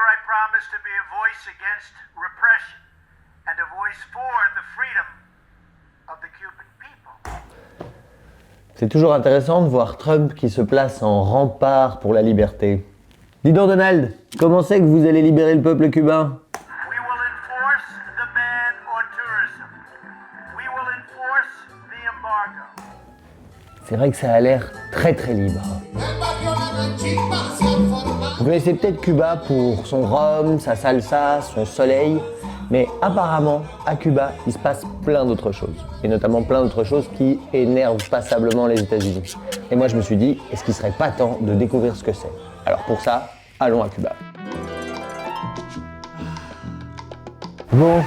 I promise to be a voice against repression and a voice for the freedom of the Cuban people. C'est toujours intéressant de voir Trump qui se place en rempart pour la liberté. Dis donc Donald, comment c'est que vous allez libérer le peuple cubain? We will enforce the ban on tourism. We will enforce the embargo. C'est vrai que ça a l'air très très libre. Vous connaissez peut-être Cuba pour son rhum, sa salsa, son soleil, mais apparemment, à Cuba, il se passe plein d'autres choses. Et notamment plein d'autres choses qui énervent passablement les États-Unis. Et moi je me suis dit, est-ce qu'il serait pas temps de découvrir ce que c'est? Alors pour ça, allons à Cuba. Bon,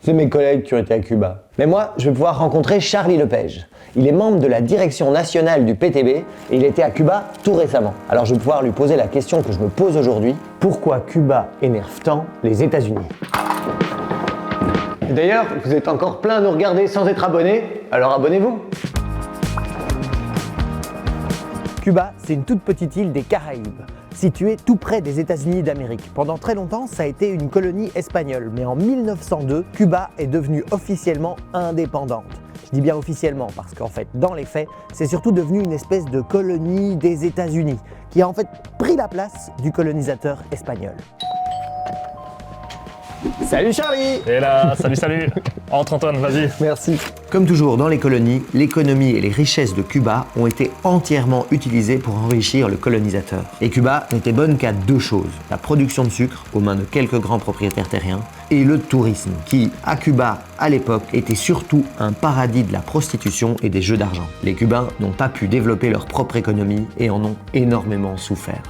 c'est mes collègues qui ont été à Cuba. Mais moi, je vais pouvoir rencontrer Charlie Lepage. Il est membre de la direction nationale du PTB et il était à Cuba tout récemment. Alors je vais pouvoir lui poser la question que je me pose aujourd'hui. Pourquoi Cuba énerve tant les États-Unis? Et d'ailleurs, vous êtes encore plein à nous regarder sans être abonnés, alors abonnez-vous. Cuba, c'est une toute petite île des Caraïbes, située tout près des États-Unis d'Amérique. Pendant très longtemps, ça a été une colonie espagnole, mais en 1902, Cuba est devenue officiellement indépendante. Je dis bien officiellement parce qu'en fait, dans les faits, c'est surtout devenu une espèce de colonie des États-Unis qui a en fait pris la place du colonisateur espagnol. Salut Charlie! Et là, salut! Entre Antoine, vas-y! Merci. Comme toujours dans les colonies, l'économie et les richesses de Cuba ont été entièrement utilisées pour enrichir le colonisateur. Et Cuba n'était bonne qu'à deux choses, la production de sucre aux mains de quelques grands propriétaires terriens et le tourisme, qui, à Cuba, à l'époque, était surtout un paradis de la prostitution et des jeux d'argent. Les Cubains n'ont pas pu développer leur propre économie et en ont énormément souffert.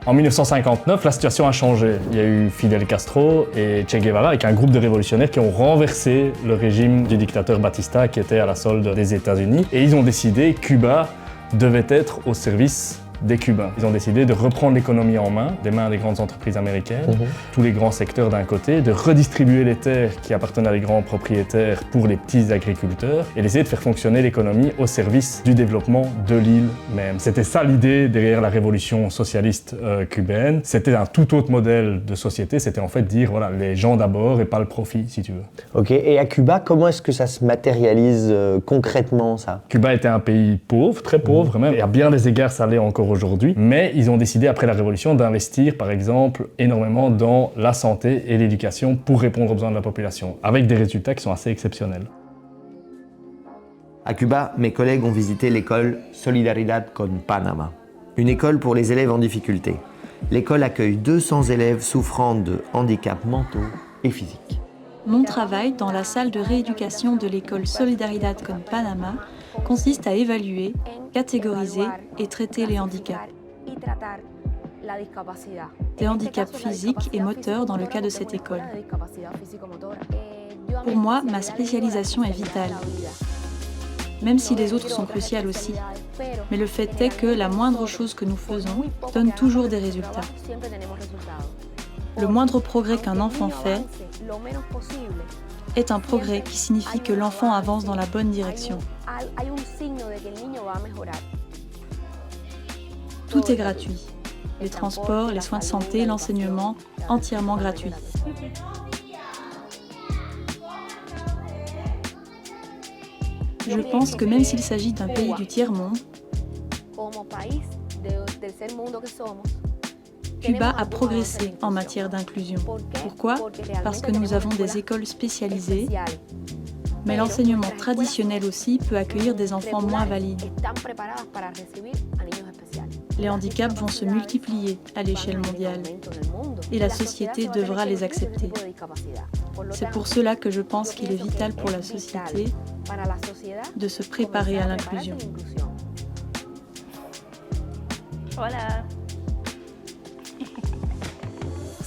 En 1959, la situation a changé. Il y a eu Fidel Castro et Che Guevara avec un groupe de révolutionnaires qui ont renversé le régime du dictateur Batista qui était à la solde des États-Unis. Et ils ont décidé que Cuba devait être au service des Cubains. Ils ont décidé de reprendre l'économie en main, des mains des grandes entreprises américaines, tous les grands secteurs d'un côté, de redistribuer les terres qui appartenaient à les grands propriétaires pour les petits agriculteurs et d'essayer de faire fonctionner l'économie au service du développement de l'île même. C'était ça l'idée derrière la révolution socialiste cubaine. C'était un tout autre modèle de société, c'était en fait dire voilà, les gens d'abord et pas le profit si tu veux. Ok, et à Cuba, comment est-ce que ça se matérialise concrètement ça? Cuba était un pays pauvre, très pauvre même, et à bien des égards ça l'est encore aujourd'hui, mais ils ont décidé après la Révolution d'investir par exemple énormément dans la santé et l'éducation pour répondre aux besoins de la population, avec des résultats qui sont assez exceptionnels. À Cuba, mes collègues ont visité l'école Solidaridad con Panama, une école pour les élèves en difficulté. L'école accueille 200 élèves souffrant de handicaps mentaux et physiques. Mon travail dans la salle de rééducation de l'école Solidaridad con Panama consiste à évaluer, catégoriser et traiter les handicaps. Des handicaps physiques et moteurs dans le cas de cette école. Pour moi, ma spécialisation est vitale, même si les autres sont cruciales aussi. Mais le fait est que la moindre chose que nous faisons donne toujours des résultats. Le moindre progrès qu'un enfant fait est un progrès qui signifie que l'enfant avance dans la bonne direction. Tout est gratuit. Les transports, les soins de santé, l'enseignement, entièrement gratuits. Je pense que même s'il s'agit d'un pays du tiers-monde, Cuba a progressé en matière d'inclusion. Pourquoi? Parce que nous avons des écoles spécialisées, mais l'enseignement traditionnel aussi peut accueillir des enfants moins valides. Les handicaps vont se multiplier à l'échelle mondiale et la société devra les accepter. C'est pour cela que je pense qu'il est vital pour la société de se préparer à l'inclusion. Voilà.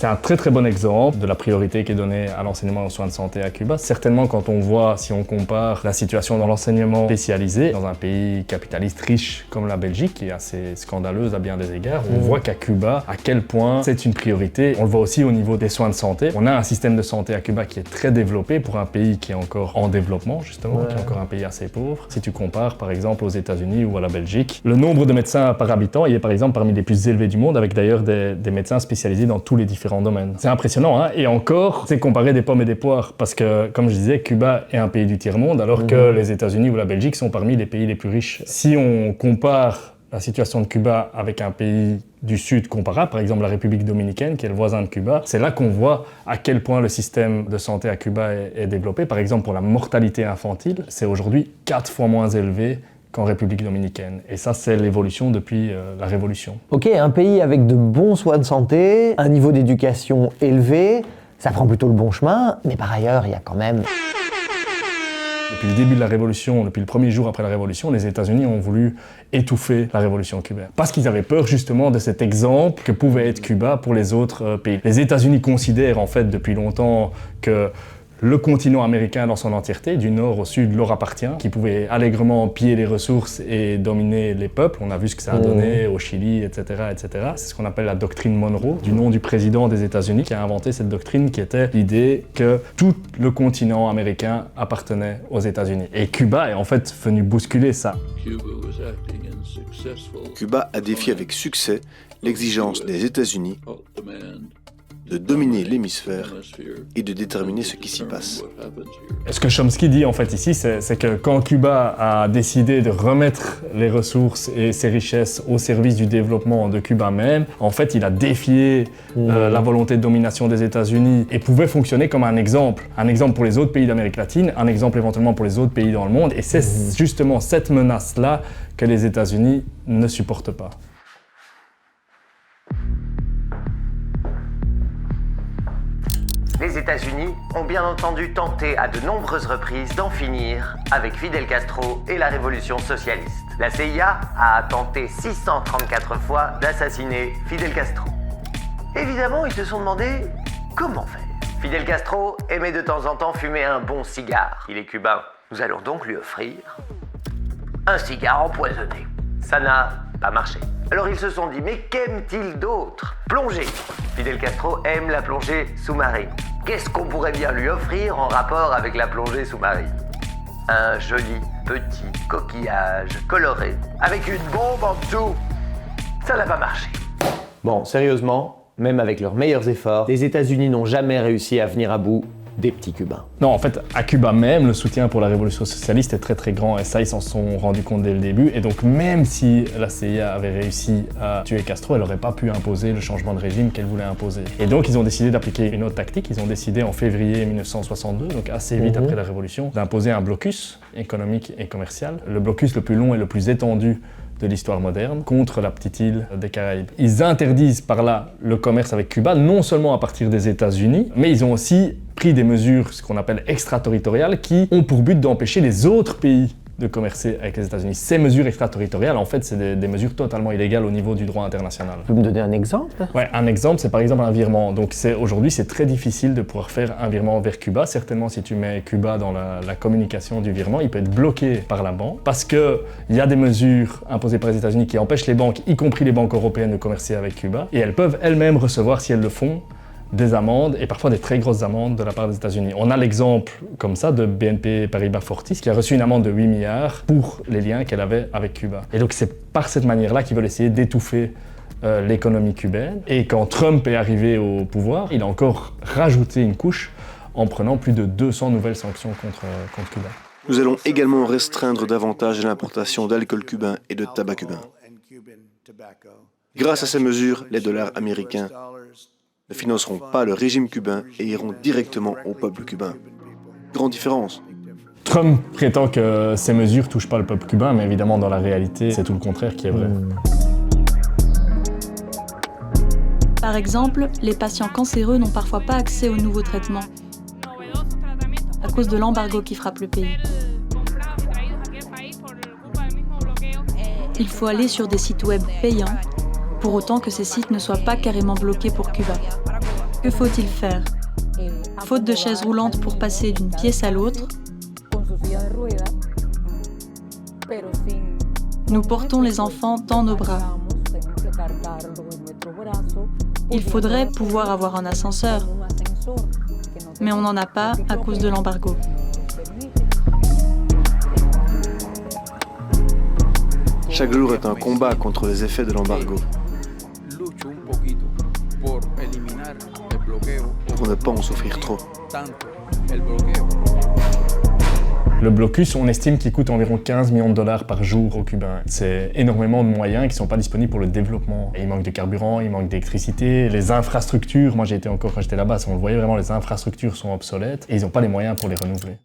C'est un très très bon exemple de la priorité qui est donnée à l'enseignement et aux soins de santé à Cuba. Certainement quand on voit, si on compare la situation dans l'enseignement spécialisé, dans un pays capitaliste riche comme la Belgique, qui est assez scandaleuse à bien des égards, on voit qu'à Cuba, à quel point c'est une priorité. On le voit aussi au niveau des soins de santé. On a un système de santé à Cuba qui est très développé pour un pays qui est encore en développement, justement, qui est encore un pays assez pauvre. Si tu compares par exemple aux États-Unis ou à la Belgique, le nombre de médecins par habitant, il est par exemple parmi les plus élevés du monde, avec d'ailleurs des médecins spécialisés dans tous les différents domaines. C'est impressionnant, hein, et encore, c'est comparer des pommes et des poires, parce que, comme je disais, Cuba est un pays du tiers-monde, alors que les États-Unis ou la Belgique sont parmi les pays les plus riches. Si on compare la situation de Cuba avec un pays du Sud comparable, par exemple la République dominicaine, qui est le voisin de Cuba, c'est là qu'on voit à quel point le système de santé à Cuba est développé. Par exemple, pour la mortalité infantile, c'est aujourd'hui 4 fois moins élevé qu'en République dominicaine. Et ça, c'est l'évolution depuis la Révolution. Ok, un pays avec de bons soins de santé, un niveau d'éducation élevé, ça prend plutôt le bon chemin, mais par ailleurs, il y a quand même... Depuis le début de la Révolution, depuis le premier jour après la Révolution, les États-Unis ont voulu étouffer la Révolution cubaine. Parce qu'ils avaient peur justement de cet exemple que pouvait être Cuba pour les autres pays. Les États-Unis considèrent en fait depuis longtemps que le continent américain dans son entièreté, du nord au sud, leur appartient, qui pouvait allègrement piller les ressources et dominer les peuples. On a vu ce que ça a donné au Chili, etc., etc. C'est ce qu'on appelle la doctrine Monroe, du nom du président des États-Unis, qui a inventé cette doctrine qui était l'idée que tout le continent américain appartenait aux États-Unis. Et Cuba est en fait venu bousculer ça. Cuba a défié avec succès l'exigence des États-Unis de dominer l'hémisphère et de déterminer ce qui s'y passe. Et ce que Chomsky dit en fait ici, c'est que quand Cuba a décidé de remettre les ressources et ses richesses au service du développement de Cuba même, en fait il a défié la volonté de domination des États-Unis et pouvait fonctionner comme un exemple pour les autres pays d'Amérique latine, un exemple éventuellement pour les autres pays dans le monde, et c'est justement cette menace-là que les États-Unis ne supportent pas. Les États-Unis ont bien entendu tenté à de nombreuses reprises d'en finir avec Fidel Castro et la révolution socialiste. La CIA a tenté 634 fois d'assassiner Fidel Castro. Évidemment, ils se sont demandé comment faire. Fidel Castro aimait de temps en temps fumer un bon cigare. Il est cubain. Nous allons donc lui offrir un cigare empoisonné. Ça n'a pas marché. Alors ils se sont dit, mais qu'aime-t-il d'autre? Plonger. Fidel Castro aime la plongée sous-marine. Qu'est-ce qu'on pourrait bien lui offrir en rapport avec la plongée sous-marine? Un joli petit coquillage coloré avec une bombe en dessous. Ça n'a pas marché. Bon, sérieusement, même avec leurs meilleurs efforts, les États-Unis n'ont jamais réussi à venir à bout des petits Cubains. Non, en fait, à Cuba même, le soutien pour la révolution socialiste est très très grand, et ça, ils s'en sont rendus compte dès le début. Et donc, même si la CIA avait réussi à tuer Castro, elle n'aurait pas pu imposer le changement de régime qu'elle voulait imposer. Et donc, ils ont décidé d'appliquer une autre tactique. Ils ont décidé en février 1962, donc assez vite après la révolution, d'imposer un blocus économique et commercial, le blocus le plus long et le plus étendu de l'histoire moderne, contre la petite île des Caraïbes. Ils interdisent par là le commerce avec Cuba, non seulement à partir des États-Unis, mais ils ont aussi pris des mesures, ce qu'on appelle extraterritoriales, qui ont pour but d'empêcher les autres pays de commercer avec les États-Unis. Ces mesures extraterritoriales, en fait, c'est des mesures totalement illégales au niveau du droit international. Vous me donner un exemple? Ouais, un exemple, c'est par exemple un virement. Donc aujourd'hui, c'est très difficile de pouvoir faire un virement vers Cuba. Certainement, si tu mets Cuba dans la communication du virement, il peut être bloqué par la banque parce qu'il y a des mesures imposées par les États-Unis qui empêchent les banques, y compris les banques européennes, de commercer avec Cuba. Et elles peuvent elles-mêmes recevoir, si elles le font, des amendes, et parfois des très grosses amendes de la part des États-Unis. On a l'exemple comme ça de BNP Paribas Fortis qui a reçu une amende de 8 milliards pour les liens qu'elle avait avec Cuba. Et donc c'est par cette manière-là qu'ils veulent essayer d'étouffer l'économie cubaine. Et quand Trump est arrivé au pouvoir, il a encore rajouté une couche en prenant plus de 200 nouvelles sanctions contre Cuba. Nous allons également restreindre davantage l'importation d'alcool cubain et de tabac cubain. Grâce à ces mesures, les dollars américains ne financeront pas le régime cubain et iront directement au peuple cubain. Grande différence. Trump prétend que ces mesures ne touchent pas le peuple cubain, mais évidemment dans la réalité, c'est tout le contraire qui est vrai. Par exemple, les patients cancéreux n'ont parfois pas accès aux nouveaux traitements à cause de l'embargo qui frappe le pays. Il faut aller sur des sites web payants, pour autant que ces sites ne soient pas carrément bloqués pour Cuba. Que faut-il faire? Faute de chaises roulantes pour passer d'une pièce à l'autre, nous portons les enfants dans nos bras. Il faudrait pouvoir avoir un ascenseur, mais on n'en a pas à cause de l'embargo. Chaque jour est un combat contre les effets de l'embargo. Pour ne pas en souffrir trop. Le blocus, on estime qu'il coûte environ 15 millions de dollars par jour aux Cubains. C'est énormément de moyens qui ne sont pas disponibles pour le développement. Et il manque de carburant, il manque d'électricité, les infrastructures, moi quand j'étais là-bas, on le voyait vraiment, les infrastructures sont obsolètes et ils n'ont pas les moyens pour les renouveler.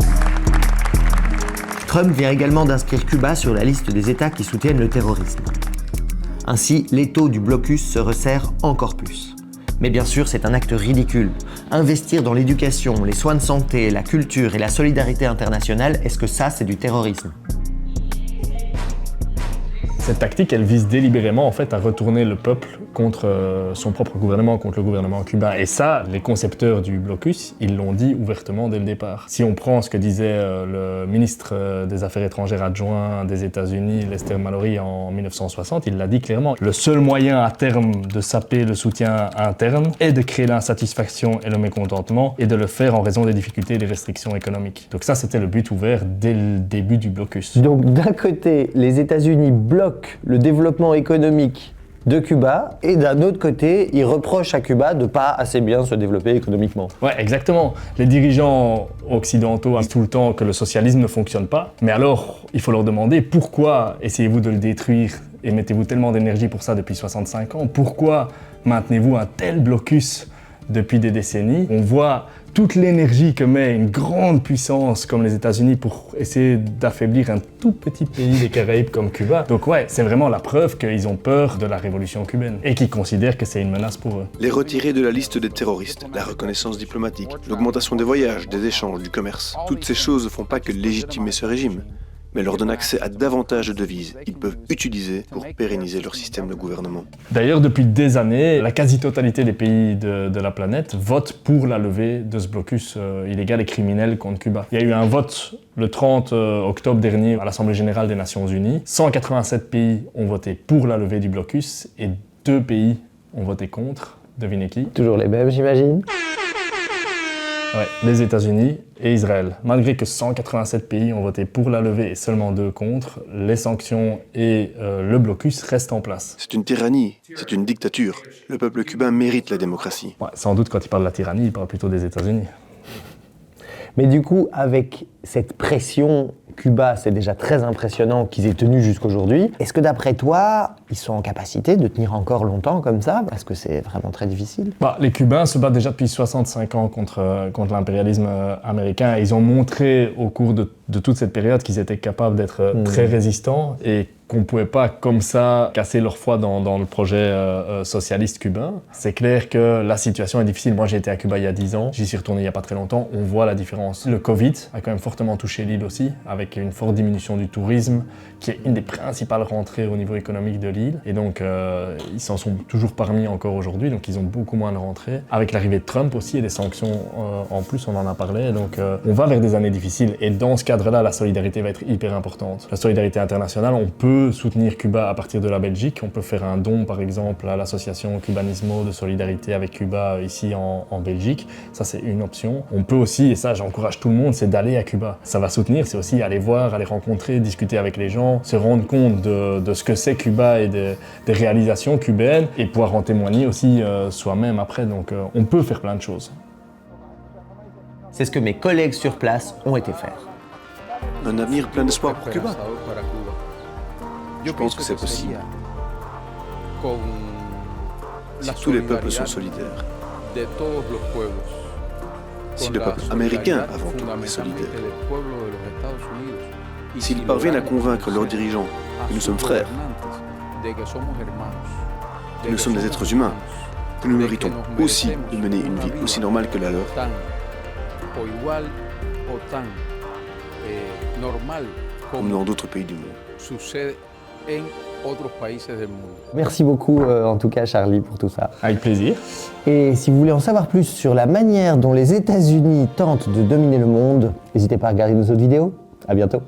Trump vient également d'inscrire Cuba sur la liste des États qui soutiennent le terrorisme. Ainsi, l'étau du blocus se resserre encore plus. Mais bien sûr, c'est un acte ridicule. Investir dans l'éducation, les soins de santé, la culture et la solidarité internationale, est-ce que ça, c'est du terrorisme ? Cette tactique, elle vise délibérément en fait à retourner le peuple contre son propre gouvernement, contre le gouvernement cubain. Et ça, les concepteurs du blocus, ils l'ont dit ouvertement dès le départ. Si on prend ce que disait le ministre des Affaires étrangères adjoint des États-Unis, Lester Mallory, en 1960, il l'a dit clairement. Le seul moyen à terme de saper le soutien interne est de créer l'insatisfaction et le mécontentement et de le faire en raison des difficultés et des restrictions économiques. Donc ça, c'était le but ouvert dès le début du blocus. Donc d'un côté, les États-Unis bloquent le développement économique de Cuba et d'un autre côté, ils reprochent à Cuba de pas assez bien se développer économiquement. Ouais, exactement. Les dirigeants occidentaux disent tout le temps que le socialisme ne fonctionne pas. Mais alors, il faut leur demander pourquoi essayez-vous de le détruire et mettez-vous tellement d'énergie pour ça depuis 65 ans? Pourquoi maintenez-vous un tel blocus depuis des décennies? On voit toute l'énergie que met une grande puissance comme les États-Unis pour essayer d'affaiblir un tout petit pays des Caraïbes comme Cuba. Donc ouais, c'est vraiment la preuve qu'ils ont peur de la révolution cubaine et qu'ils considèrent que c'est une menace pour eux. Les retirer de la liste des terroristes, la reconnaissance diplomatique, l'augmentation des voyages, des échanges, du commerce. Toutes ces choses ne font pas que légitimer ce régime, mais leur donnent accès à davantage de devises qu'ils peuvent utiliser pour pérenniser leur système de gouvernement. D'ailleurs, depuis des années, la quasi-totalité des pays de la planète votent pour la levée de ce blocus illégal et criminel contre Cuba. Il y a eu un vote le 30 octobre dernier à l'Assemblée générale des Nations Unies. 187 pays ont voté pour la levée du blocus et 2 pays ont voté contre. Devinez qui? Toujours les mêmes, j'imagine. Ouais, les États-Unis et Israël. Malgré que 187 pays ont voté pour la levée et seulement 2 contre, les sanctions et le blocus restent en place. C'est une tyrannie, c'est une dictature. Le peuple cubain mérite la démocratie. Ouais, sans doute, quand il parle de la tyrannie, il parle plutôt des États-Unis. Mais du coup, avec cette pression, Cuba, c'est déjà très impressionnant qu'ils aient tenu jusqu'aujourd'hui. Est-ce que d'après toi, ils sont en capacité de tenir encore longtemps comme ça? Parce que c'est vraiment très difficile. Les Cubains se battent déjà depuis 65 ans contre l'impérialisme américain. Ils ont montré au cours de toute cette période qu'ils étaient capables d'être très résistants et qu'on ne pouvait pas comme ça casser leur foi dans le projet socialiste cubain. C'est clair que la situation est difficile. Moi, j'ai été à Cuba il y a 10 ans, j'y suis retourné il n'y a pas très longtemps. On voit la différence. Le Covid a quand même fortement touché l'île aussi, avec une forte diminution du tourisme, qui est une des principales rentrées au niveau économique de l'île. Et donc, ils s'en sont toujours pas remis encore aujourd'hui, donc ils ont beaucoup moins de rentrées. Avec l'arrivée de Trump aussi et des sanctions en plus, on en a parlé. Donc, on va vers des années difficiles. Et dans ce cadre-là, la solidarité va être hyper importante. La solidarité internationale, on peut soutenir Cuba à partir de la Belgique. On peut faire un don, par exemple, à l'association Cubanismo de solidarité avec Cuba ici en Belgique. Ça, c'est une option. On peut aussi, et ça, j'encourage tout le monde, c'est d'aller à Cuba. Ça va soutenir, c'est aussi aller voir, aller rencontrer, discuter avec les gens, se rendre compte de ce que c'est Cuba et des réalisations cubaines et pouvoir en témoigner aussi soi-même après. Donc, on peut faire plein de choses. C'est ce que mes collègues sur place ont été faire. Un avenir plein d'espoir pour Cuba. Je pense que c'est possible. Si tous les peuples sont solidaires. Si le peuple américain, avant tout, est solidaire. S'ils parviennent à convaincre leurs dirigeants que nous sommes frères, que nous sommes des êtres humains, que nous méritons aussi de mener une vie aussi normale que la leur, comme dans d'autres pays du monde. otros países del mundo. Merci beaucoup en tout cas Charlie pour tout ça. Avec plaisir. Et si vous voulez en savoir plus sur la manière dont les États-Unis tentent de dominer le monde, n'hésitez pas à regarder nos autres vidéos. À bientôt.